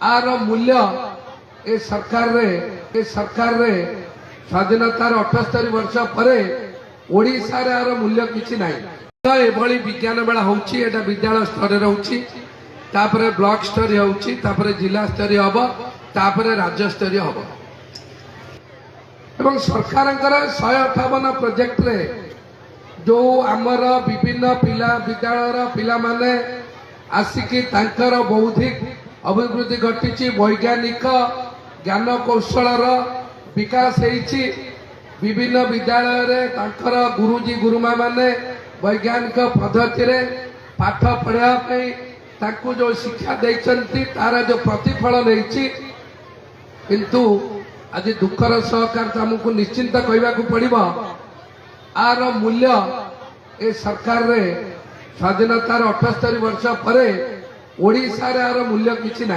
Are मूल्य ए सरकार रे स्वाधीनतार 78 वर्ष पर ओडिशा रे आर मूल्य किछि नाही। तो एभली विज्ञान मेला होउछि, एटा विद्यालय स्तर रे होउछि, तापरे ब्लॉक स्तर होउछि, तापरे जिला स्तर हबो, तापरे राज्य स्तर हबो। एवं सरकारंकर 158 प्रोजेक्ट रे जो आमर विभिन्न पिला विद्यालय पिला माने आसिकी तांकर बौद्धिक अभिवृद्धि घटी, वैज्ञानिक ज्ञान कौशल विकास होइछि। विभिन्न विद्यालय रे तांकर गुरुजी गुरुमा माने वैज्ञानिक पद्धति रे पाठ पढ़ा तांकु जो शिक्षा देइछंती तार जो प्रतिफल नैछि। किंतु आज दुखर सहकार आमको निश्चिंत कहवाक पड़िबो, आर मूल्य ए सरकार रे स्वाधीनतार 78 वर्ष पर ओडिशा रे आर मूल्य किछि नाही।